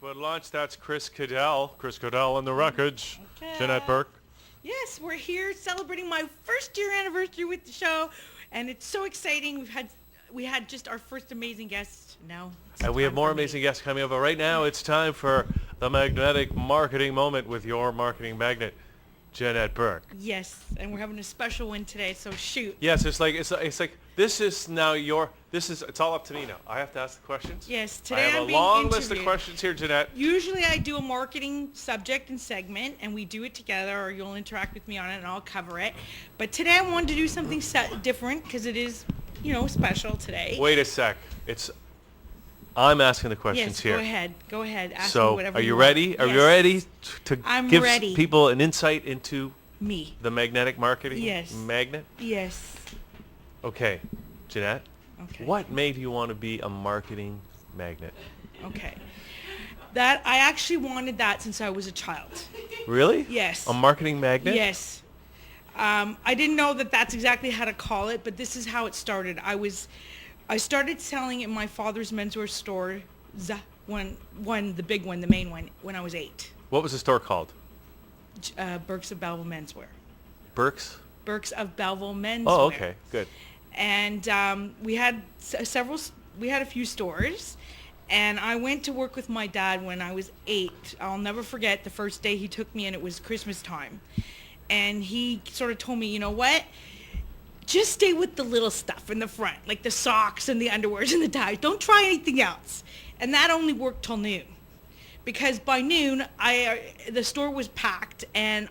But launch, that's Chris Cadell. Chris Cadell on the records. Okay. Jeanette Burke. Yes, we're here celebrating my first year anniversary with the show, and it's so exciting. We had just our first amazing guest. Now, And we have more amazing guests coming up. But right now, it's time for the magnetic marketing moment with your marketing magnet, Jeanette Burke. Yes, and we're having a special one today. So shoot. Yes, it's like this is now it's all up to me now. I have to ask the questions. Yes, I today have I'm a being long interviewed. list of questions here, Jeanette. Usually I do a marketing subject and segment, and we do it together, or you'll interact with me on it, and I'll cover it. But today I wanted to do something different because it is, special today. Wait a sec. I'm asking the questions Yes, here. Go ahead. Ask me So, whatever are you want. ready? Are you Yes. ready to I'm give ready. people an insight into Me. the magnetic marketing Yes. magnet? Yes. Okay, Jeanette, Okay. what made you want to be a marketing magnet? Okay. That I actually wanted that since I was a child. Really? Yes. A marketing magnet? Yes. I didn't know that that's exactly how to call it, but this is how it started. I started selling in my father's menswear store, the big one, the main one, when I was 8. What was the store called? Burks of Belleville Menswear. Burke's? Burks of Belleville Menswear. Oh, okay, good. And we had a few stores, and I went to work with my dad when I was 8. I'll never forget the first day he took me, and it was Christmas time. And he sort of told me, you know what? Just stay with the little stuff in the front, like the socks and the underwears and the ties. Don't try anything else. And that only worked till noon. Because by noon, the store was packed, and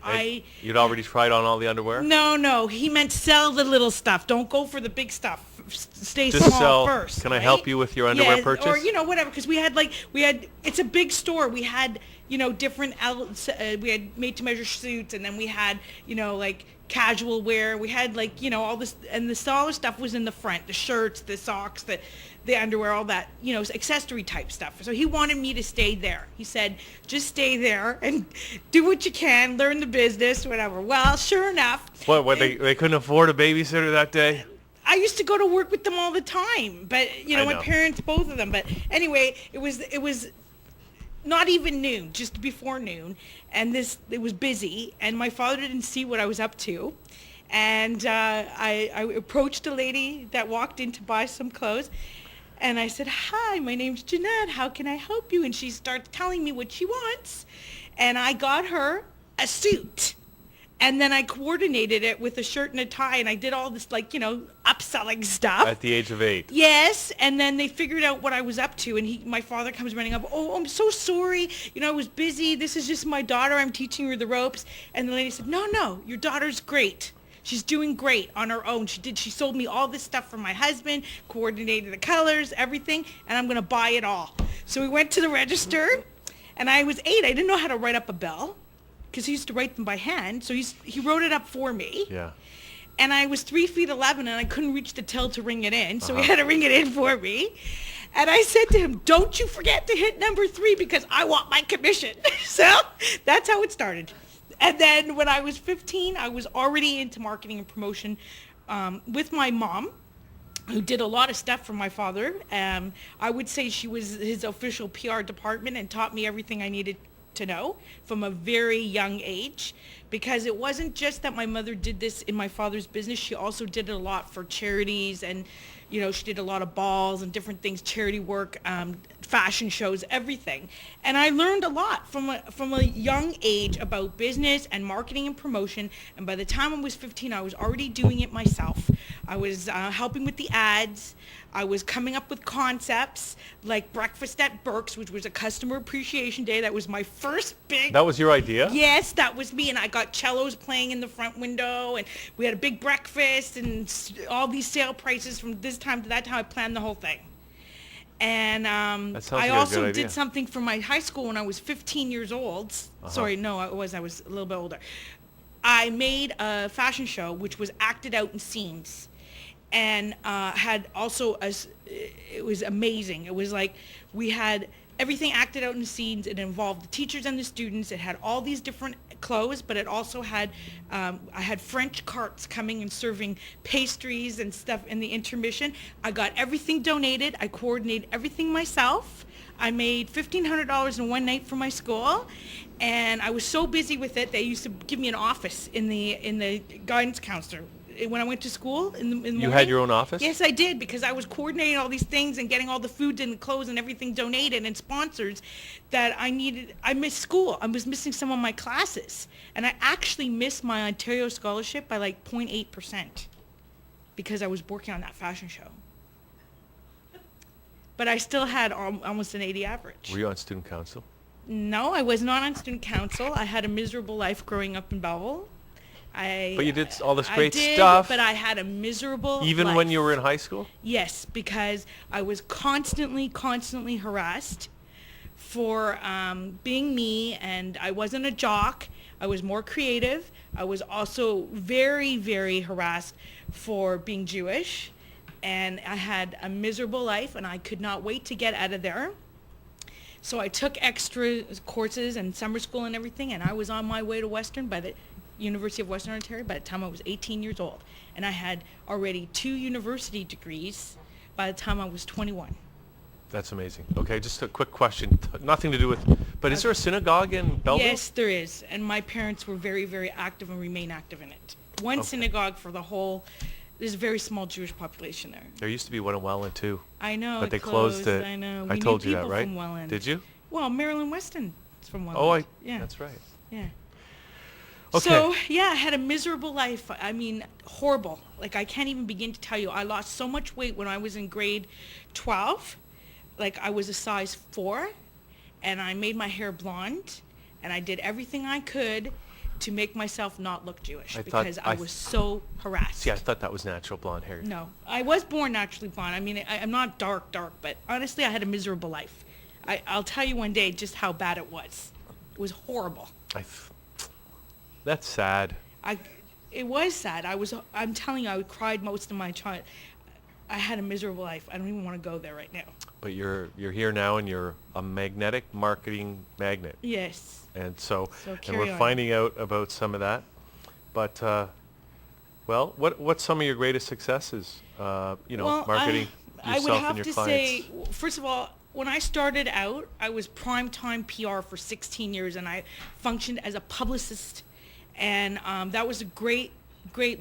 You'd already tried on all the underwear? No, he meant sell the little stuff. Don't go for the big stuff. Stay Just small sell. first. Can I right? help you with your underwear Yeah, purchase? or whatever, because we had it's a big store. We had different we had made to measure suits, and then we had casual wear. We had all this, and the smaller stuff was in the front, the shirts, the socks, the underwear, all that, accessory type stuff. So he wanted me to stay there. He said, just stay there and do what you can, learn the business, whatever. Well, sure enough. What they couldn't afford a babysitter that day? I used to go to work with them all the time, but I my know. parents, both of them. But anyway, it was not even noon, just before noon, and it was busy, and my father didn't see what I was up to, and I approached a lady that walked in to buy some clothes, and I said, "Hi, my name's Jeanette. How can I help you?" And she starts telling me what she wants, and I got her a suit. And then I coordinated it with a shirt and a tie, and I did all this, upselling stuff. At the age of 8. Yes, and then they figured out what I was up to, and my father comes running up, "Oh, I'm so sorry. I was busy. This is just my daughter. I'm teaching her the ropes." And the lady said, No, your daughter's great. She's doing great on her own. She sold me all this stuff for my husband, coordinated the colors, everything, and I'm going to buy it all. So we went to the register, and I was 8. I didn't know how to write up a bill, because he used to write them by hand. So he wrote it up for me. Yeah. And I was 3 feet 11, and I couldn't reach the till to ring it in. So he had to ring it in for me. And I said to him, "Don't you forget to hit number 3 because I want my commission." So that's how it started. And then when I was 15, I was already into marketing and promotion with my mom, who did a lot of stuff for my father. I would say she was his official PR department and taught me everything I needed to know from a very young age, because it wasn't just that my mother did this in my father's business. She also did it a lot for charities, and she did a lot of balls and different things, charity work, fashion shows, everything. And I learned a lot from a young age about business and marketing and promotion. And by the time I was 15, I was already doing it myself. I was helping with the ads. I was coming up with concepts like Breakfast at Burke's, which was a customer appreciation day. That was my first big... That was your idea? Yes, that was me. And I got cellos playing in the front window. And we had a big breakfast and all these sale prices from this time to that time. I planned the whole thing. And That sounds I like a also good idea. did something for my high school when I was 15 years old. Sorry, no, I was a little bit older. I made a fashion show which was acted out in scenes, and had also it was amazing. It was like we had everything acted out in scenes. It involved the teachers and the students. It had all these different clothes, but it also had I had French carts coming and serving pastries and stuff in the intermission. I got everything donated. I coordinated everything myself. I made $1,500 in one night for my school, and I was so busy with it, they used to give me an office in the guidance counselor. When I went to school in the morning. You had your own office? Yes, I did, because I was coordinating all these things and getting all the food and the clothes and everything donated and sponsors that I needed. I missed school. I was missing some of my classes. And I actually missed my Ontario scholarship by like 0.8% because I was working on that fashion show. But I still had almost an 80 average. Were you on student council? No, I was not on student council. I had a miserable life growing up in Belleville. But you did all this great I did, stuff. but I had a miserable Even life. when you were in high school? Yes, because I was constantly harassed for being me, and I wasn't a jock. I was more creative. I was also very, very harassed for being Jewish, and I had a miserable life, and I could not wait to get out of there. So I took extra courses and summer school and everything, and I was on my way to Western by the University of Western Ontario by the time I was 18 years old. And I had already 2 university degrees by the time I was 21. That's amazing. Okay, just a quick question. Nothing to do with... But is there a synagogue in Belleville? Yes, there is. And my parents were very, very active and remain active in it. One synagogue for the whole... There's a very small Jewish population there. There used to be one in Welland, too. I know. But they closed it. I know. I We told knew you that, people right? From Welland. Did you? Well, Marilyn Weston is from Welland. Oh, yeah. That's right. Yeah. Okay. So, yeah, I had a miserable life. I mean, horrible. Like, I can't even begin to tell you. I lost so much weight when I was in grade 12. Like, I was a size 4, and I made my hair blonde, and I did everything I could to make myself not look Jewish because I was so harassed. See, I thought that was natural blonde hair. No. I was born naturally blonde. I mean, I'm not dark, but honestly, I had a miserable life. I'll tell you one day just how bad it was. It was horrible. That's sad. It was sad. I'm telling you, I cried most of my child. I had a miserable life. I don't even want to go there right now. But you're here now, and you're a magnetic marketing magnet. Yes. And so and we're on. finding out about some of that. But well, what's some of your greatest successes? Marketing I would yourself have and your to clients. say, first of all, when I started out, I was primetime PR for 16 years, and I functioned as a publicist, and that was a great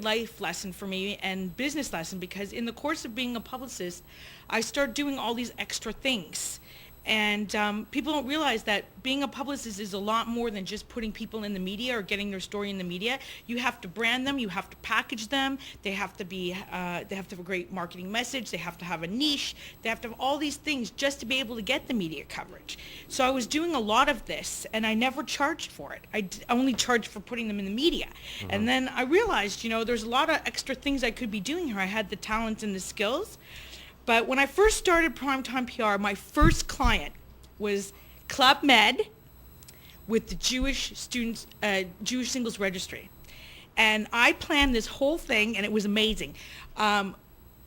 life lesson for me and business lesson, because in the course of being a publicist, I started doing all these extra things. And people don't realize that being a publicist is a lot more than just putting people in the media or getting their story in the media. You have to brand them. You have to package them. They have to be. They have to have a great marketing message. They have to have a niche. They have to have all these things just to be able to get the media coverage. So I was doing a lot of this, and I never charged for it. I only charged for putting them in the media. Mm-hmm. And then I realized, there's a lot of extra things I could be doing here. I had the talent and the skills. But when I first started Primetime PR, my first client was Club Med with the Jewish Singles Registry. And I planned this whole thing, and it was amazing.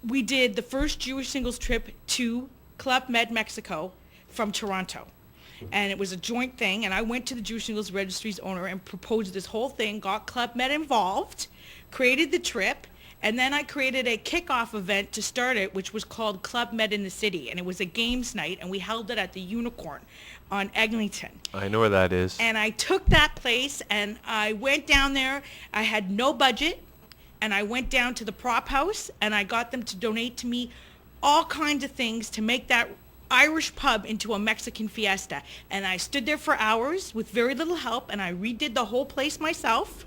We did the first Jewish singles trip to Club Med Mexico from Toronto. And it was a joint thing, and I went to the Jewish Singles Registry's owner and proposed this whole thing, got Club Med involved, created the trip, and then I created a kickoff event to start it, which was called Club Med in the City. And it was a games night, and we held it at the Unicorn on Eglinton. I know where that is. And I took that place, and I went down there. I had no budget, and I went down to the prop house, and I got them to donate to me all kinds of things to make that Irish pub into a Mexican fiesta. And I stood there for hours with very little help, and I redid the whole place myself.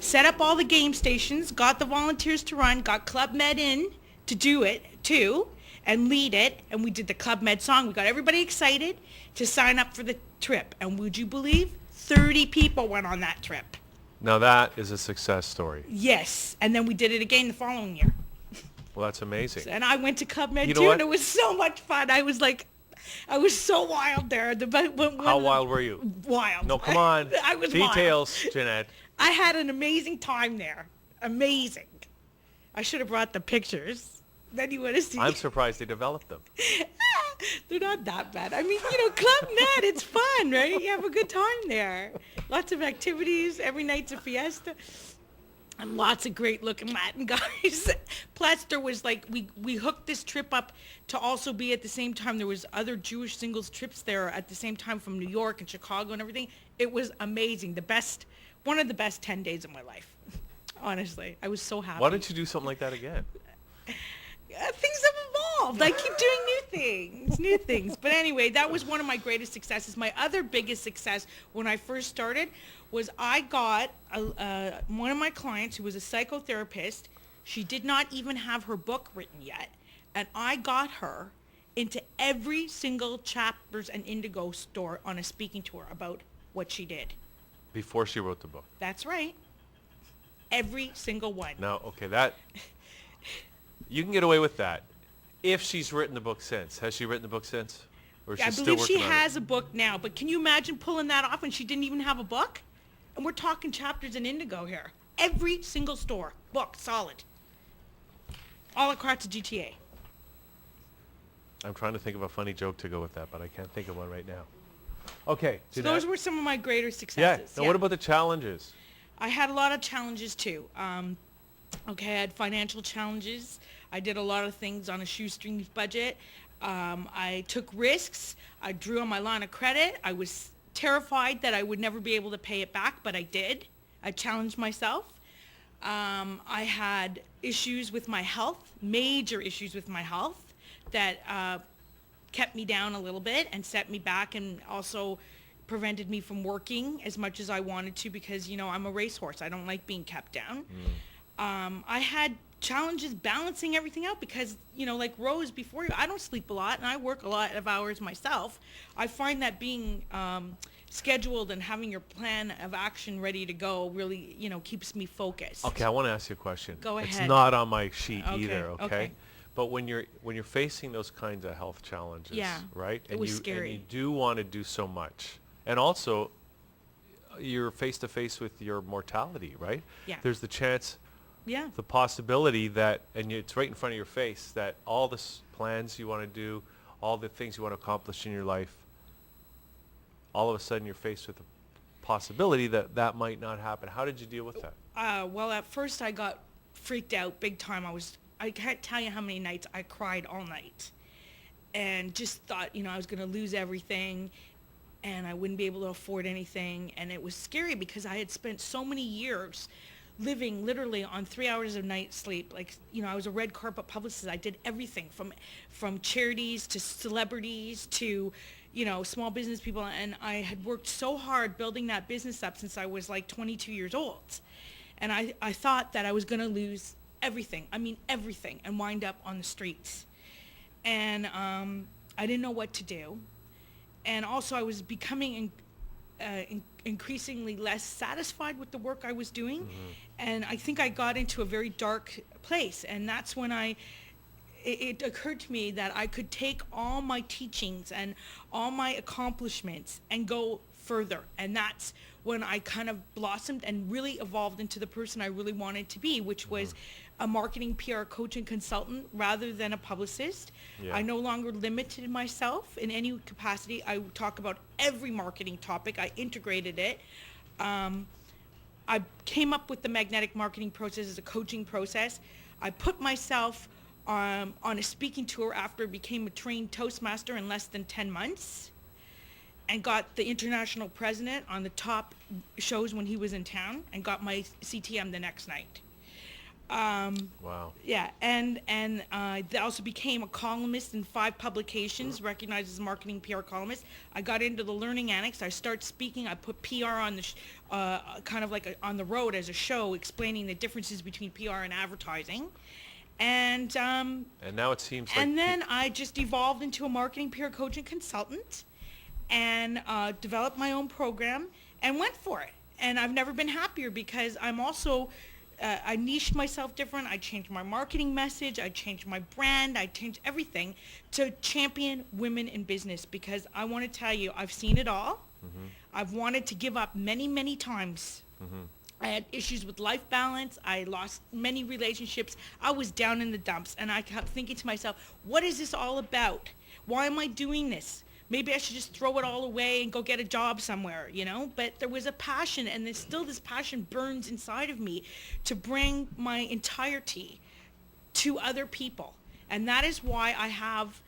Set up all the game stations, got the volunteers to run, got Club Med in to do it too, and lead it, and we did the Club Med song. We got everybody excited to sign up for the trip. And would you believe 30 people went on that trip? Now that is a success story. Yes, and then we did it again the following year. Well, that's amazing. And I went to Club Med You know too, what? and it was so much fun. I was so wild there. How wild were you? Wild. No, come on. I was wild. Details, Jeanette. I had an amazing time there. Amazing. I should have brought the pictures. Then you would have seen. I'm surprised they developed them. They're not that bad. I mean, Club Med, it's fun, right? You have a good time there. Lots of activities. Every night's a fiesta. and lots of great looking Latin guys. Plus there was like, we hooked this trip up to also be at the same time. There was other Jewish singles trips there at the same time from New York and Chicago and everything. It was amazing. One of the best 10 days of my life. Honestly, I was so happy. Why don't you do something like that again? Things have evolved. I keep doing new things. But anyway, that was one of my greatest successes. My other biggest success when I first started was I got one of my clients who was a psychotherapist. She did not even have her book written yet. And I got her into every single Chapters and Indigo store on a speaking tour about what she did. Before she wrote the book. That's right. Every single one. Now, okay, that... You can get away with that if she's written the book since. Has she written the book since? Or is I she still believe working she on has it? a book now, but can you imagine pulling that off when she didn't even have a book? And we're talking Chapters in Indigo here. Every single store, book, solid. All across the GTA. I'm trying to think of a funny joke to go with that, but I can't think of one right now. Okay. So Jeanette. those were some of my greater Yeah. successes. Now what about the challenges? I had a lot of challenges too. Okay, I had financial challenges. I did a lot of things on a shoestring budget. I took risks. I drew on my line of credit. I was terrified that I would never be able to pay it back, but I did. I challenged myself. I had issues with my health, major issues with my health that kept me down a little bit and set me back, and also prevented me from working as much as I wanted to because, you know, I'm a racehorse. I don't like being kept down. I had challenges balancing everything out because, you know, like Rose before you, I don't sleep a lot and I work a lot of hours myself. I find that being scheduled and having your plan of action ready to go really, you know, keeps me focused. Okay, I want to ask you a question. Go It's ahead. not on my sheet Okay, either, okay? okay. But when you're facing those kinds of health challenges, Yeah, right? it was And scary. you do want to do so much. And also you're face to face with your mortality, right? Yeah. There's the chance, Yeah. the possibility that, and it's right in front of your face, that all the plans you want to do, all the things you want to accomplish in your life, all of a sudden you're faced with the possibility that that might not happen. How did you deal with that? Well, at first I got freaked out big time. I can't tell you how many nights I cried all night and just thought, you know, I was going to lose everything and I wouldn't be able to afford anything. And it was scary because I had spent so many years living literally on 3 hours of night sleep. Like, you know, I was a red carpet publicist. I did everything from charities to celebrities to, you know, small business people. And I had worked so hard building that business up since I was like 22 years old. And I thought that I was going to lose everything. I mean, everything, and wind up on the streets. And I didn't know what to do. And also I was becoming increasingly less satisfied with the work I was doing. And I think I got into a very dark place. And that's when it occurred to me that I could take all my teachings and all my accomplishments and go further. And that's when I kind of blossomed and really evolved into the person I really wanted to be, which was a marketing PR coach and consultant rather than a publicist. Yeah. I no longer limited myself in any capacity. I would talk about every marketing topic. I integrated it. I came up with the magnetic marketing process as a coaching process. I put myself on a speaking tour after I became a trained Toastmaster in less than 10 months and got the international president on the top shows when he was in town and got my CTM the next night. Wow. Yeah, and I also became a columnist in 5 publications, recognized as a marketing PR columnist. I got into the Learning Annex. I started speaking. I put PR on the kind of like on the road as a show, explaining the differences between PR and advertising. And now it seems like... and then I just evolved into a marketing PR coach and consultant, and developed my own program and went for it. And I've never been happier because I'm also... I niched myself different. I changed my marketing message. I changed my brand. I changed everything to champion women in business because I want to tell you, I've seen it all. I've wanted to give up many, many times. I had issues with life balance. I lost many relationships. I was down in the dumps, and I kept thinking to myself, what is this all about? Why am I doing this? maybe I should just throw it all away and go get a job somewhere, you know? But there was a passion, and there's still this passion burns inside of me to bring my entirety to other people. And that is why I have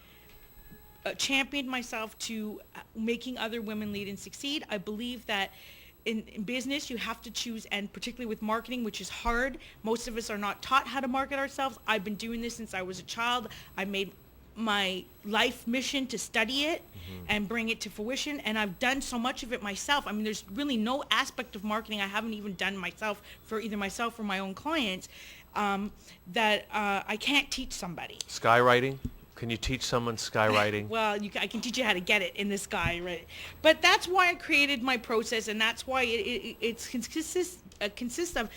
championed myself to making other women lead and succeed. I believe that in business, you have to choose, and particularly with marketing, which is hard. Most of us are not taught how to market ourselves. I've been doing this since I was a child. I made my life mission to study it and bring it to fruition, and I've done so much of it myself. I mean, there's really no aspect of marketing I haven't even done myself for either myself or my own clients that I can't teach somebody. Skywriting? Can you teach someone skywriting? Well, I can teach you how to get it in the sky, right? But that's why I created my process, and that's why it consists of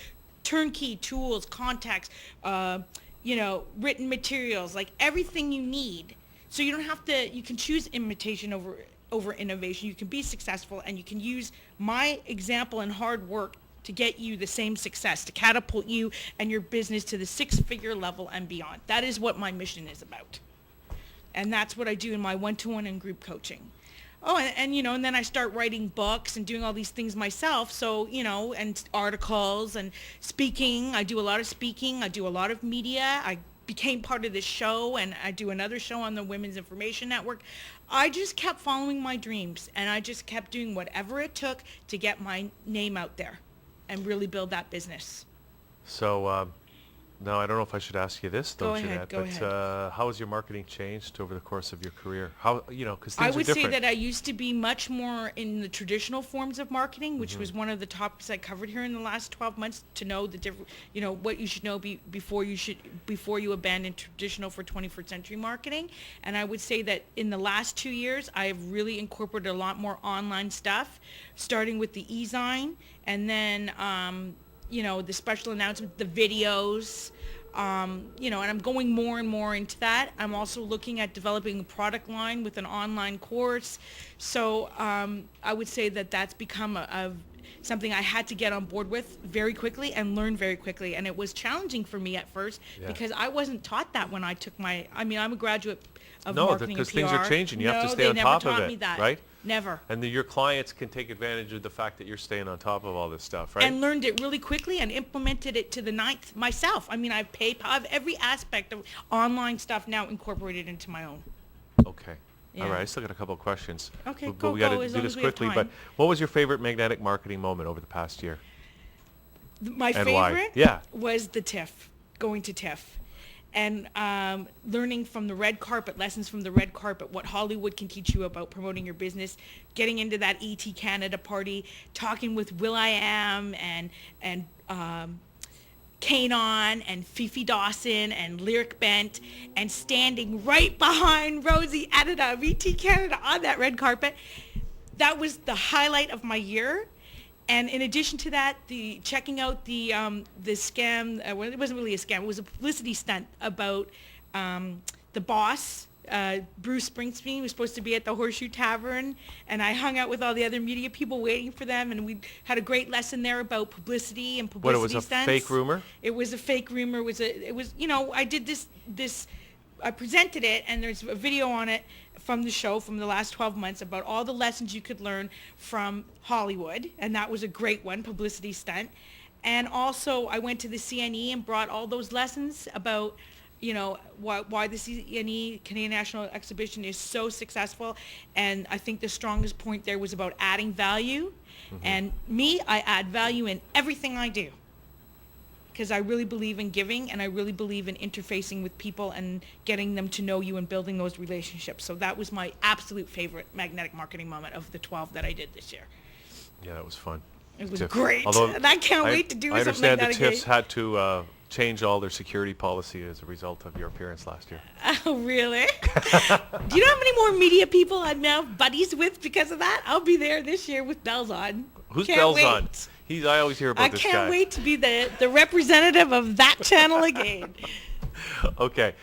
turnkey tools, contacts, written materials, like everything you need. So you don't have to. You can choose imitation over innovation. You can be successful, and you can use my example and hard work to get you the same success, to catapult you and your business to the 6-figure level and beyond. That is what my mission is about. And that's what I do in my one-to-one and group coaching. Oh, and then I start writing books and doing all these things myself. So, and articles and speaking. I do a lot of speaking. I do a lot of media. I became part of this show, and I do another show on the Women's Information Network. I just kept following my dreams, and I just kept doing whatever it took to get my name out there and really build that business. So, no, I don't know if I should ask you this, though, Jeanette. Go ahead. How has your marketing changed over the course of your career? How, because things I are would different. say that I used to be much more in the traditional forms of marketing, which was one of the topics I covered here in the last 12 months, to know the different, what you should know before you abandon traditional for 21st century marketing. And I would say that in the last 2 years, I have really incorporated a lot more online stuff, starting with the e-zine, and then the special announcement, the videos, and I'm going more and more into that. I'm also looking at developing a product line with an online course. So I would say that that's become something I had to get on board with very quickly and learn very quickly. And it was challenging for me at first because I wasn't taught that when I took I'm a graduate of marketing and PR. Because things are changing. You have to stay on they top never of taught it, me that. right? Never. And your clients can take advantage of the fact that you're staying on top of all this stuff, right? And learned it really quickly and implemented it to the ninth myself. I mean, I have every aspect of online stuff now incorporated into my own. Okay. Yeah. All right. I still got a couple of questions. Okay, but go, we got to as do long this as we have quickly. time. But what was your favorite magnetic marketing moment over the past year? My And why? favorite Yeah. was the TIFF, going to TIFF. And learning from the red carpet, lessons from the red carpet, what Hollywood can teach you about promoting your business, getting into that ET Canada party, talking with Will.i.am and Kanon and Fifi Dawson and Lyric Bent, and standing right behind Rosie Anada of ET Canada on that red carpet. That was the highlight of my year. And in addition to that, checking out the scam, well, it wasn't really a scam, it was a publicity stunt about the boss, Bruce Springsteen, was supposed to be at the Horseshoe Tavern, and I hung out with all the other media people waiting for them, and we had a great lesson there about publicity and publicity stunts. What, it was a fake rumor? It was a fake rumor. I did this, I presented it, and there's a video on it from the show from the last 12 months about all the lessons you could learn from Hollywood, and that was a great one, publicity stunt. And also I went to the CNE and brought all those lessons about why the CNE, Canadian National Exhibition, is so successful. And I think the strongest point there was about adding value. And I add value in everything I do, because I really believe in giving, and I really believe in interfacing with people and getting them to know you and building those relationships. So that was my absolute favorite magnetic marketing moment of the 12 that I did this year. Yeah, that was fun. It was TIFF. great. Although And I can't wait to do I something like understand that the TIFFs again. had to change all their security policy as a result of your appearance last year. Oh, really? Do you know how many more media people I'm now buddies with because of that? I'll be there this year with bells on. Who's Can't bells wait. on? I always hear about I this guy. can't wait to be the representative of that channel again. Okay.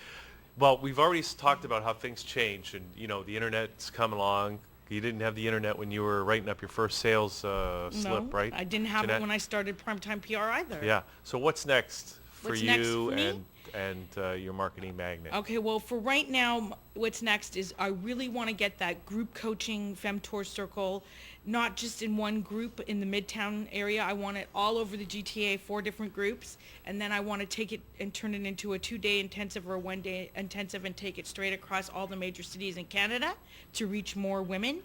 Well, we've already talked about how things change, and the internet's come along. You didn't have the internet when you were writing up your first sales slip, right? I didn't have Jeanette? it when I started Primetime PR either. Yeah. So what's next for What's you next for me? and your marketing magnet. Okay, well, for right now, what's next is I really want to get that group coaching Femtour Circle, not just in one group in the Midtown area. I want it all over the GTA, 4 different groups, and then I want to take it and turn it into a 2-day intensive or a 1-day intensive and take it straight across all the major cities in Canada to reach more women.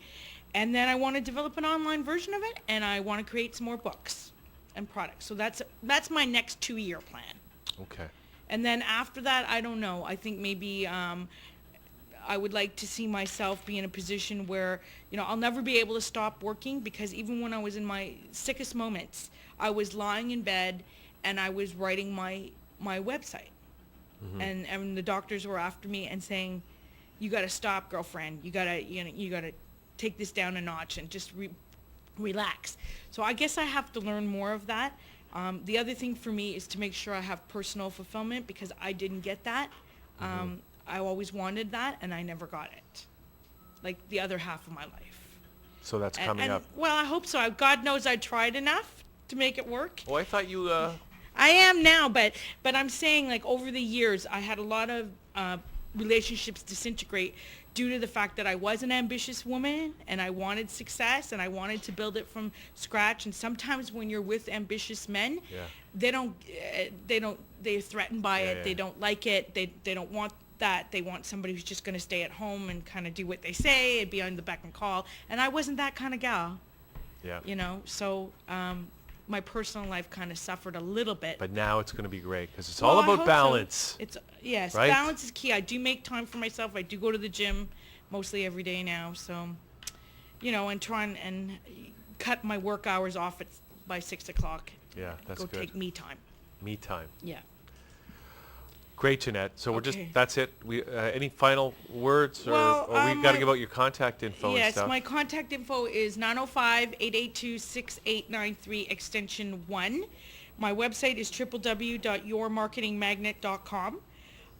And then I want to develop an online version of it, and I want to create some more books and products. So that's my next 2-year plan. Okay. And then after that, I don't know. I think maybe I would like to see myself be in a position where, I'll never be able to stop working, because even when I was in my sickest moments, I was lying in bed and I was writing my website. Mm-hmm. And the doctors were after me and saying, "You got to stop, girlfriend. You got to take this down a notch and just relax." So I guess I have to learn more of that. The other thing for me is to make sure I have personal fulfillment, because I didn't get that. I always wanted that, and I never got it, like the other half of my life. So that's coming up. Well, I hope so. God knows I tried enough to make it work. Oh, I thought you... I am now, but I'm saying, like, over the years, I had a lot of relationships disintegrate due to the fact that I was an ambitious woman and I wanted success and I wanted to build it from scratch. And sometimes when you're with ambitious men, they're threatened by it. They don't like it. They don't want that. They want somebody who's just going to stay at home and kind of do what they say and be on the beck and call. And I wasn't that kind of gal. Yeah. So my personal life kind of suffered a little bit. But now it's going to be great, because it's all about balance. So. Yes, right? Balance is key. I do make time for myself. I do go to the gym mostly every day now. So, and try and cut my work hours off by 6 o'clock. Yeah, that's good. Go take me time. Me time. Yeah. Great, Jeanette. So that's it. We any final words, or we got to give out your contact info and stuff? Yes, my contact info is 905-882-6893 extension 1. My website is www.yourmarketingmagnet.com.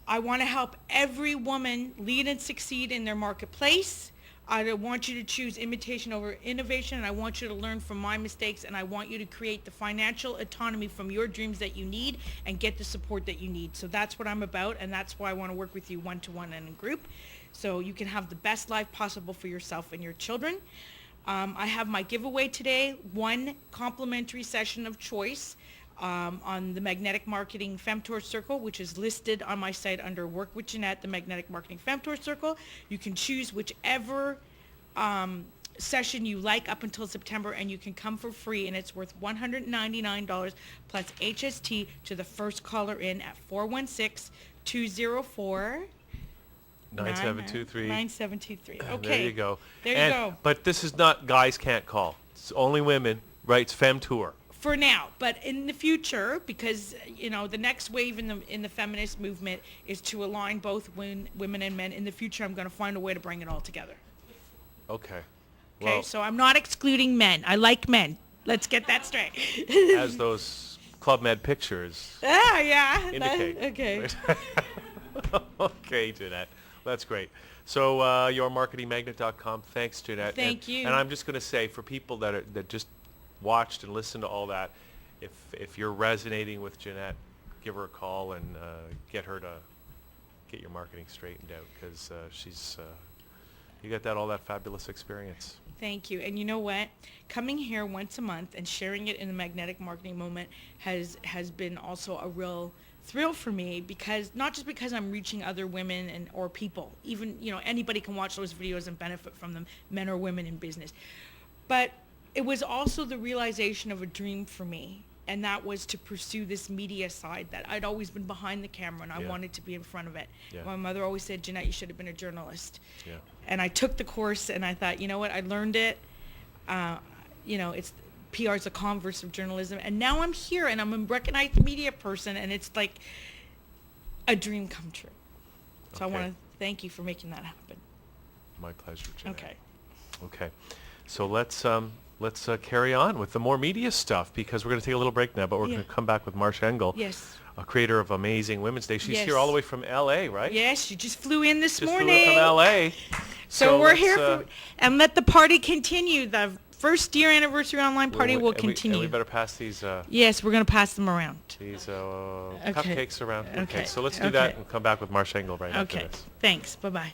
I want to help every woman lead and succeed in their marketplace. I want you to choose imitation over innovation, and I want you to learn from my mistakes, and I want you to create the financial autonomy from your dreams that you need and get the support that you need. So that's what I'm about, and that's why I want to work with you one-to-one and in group, so you can have the best life possible for yourself and your children. I have my giveaway today, 1 complimentary session of choice on the Magnetic Marketing Femtour Circle, which is listed on my site under Work with Jeanette, the Magnetic Marketing Femtour Circle. You can choose whichever session you like up until September, and you can come for free, and it's worth $199 plus HST to the first caller in at 416-204 9723. Okay. There you go. There you go. But this is not guys can't call. It's only women, right? It's Femtour. For now, but in the future, because the next wave in the feminist movement is to align both women and men. In the future, I'm going to find a way to bring it all together. Okay. Okay, well, so I'm not excluding men. I like men. Let's get that straight. As those Club Med pictures indicate. Okay. Okay, Jeanette. That's great. So yourmarketingmagnet.com. Thanks, Jeanette. Thank you. And I'm just going to say, for people that just watched and listened to all that, if you're resonating with Jeanette, give her a call and get her to get your marketing straightened out, because she's you got all that fabulous experience. Thank you. And you know what? Coming here once a month and sharing it in the Magnetic Marketing Moment has been also a real thrill for me, because not just because I'm reaching other women or people, even anybody can watch those videos and benefit from them, men or women in business, but it was also the realization of a dream for me, and that was to pursue this media side that I'd always been behind the camera, and I wanted to be in front of it. Yeah. My mother always said, "Jeanette, you should have been a journalist." Yeah. And I took the course, and I thought, you know what, I learned it. It's PR is the converse of journalism, and now I'm here, and I'm a recognized media person, and it's like a dream come true. So I want to thank you for making that happen. My pleasure, Jeanette. Okay. So let's carry on with the more media stuff, because we're going to take a little break now, but we're going to come back with Marsha Engel, yes, a creator of Amazing Women's Day. She's yes, here all the way from L.A., right? Yes, she just flew in this just morning. Flew in from L.A. So we're here and let the party continue. The first year anniversary online party will continue. And we better pass these Yes, we're going to pass them around. cupcakes around. Okay, so let's do okay. that and come back with Marsh Engel right after Okay, this. thanks. Bye-bye.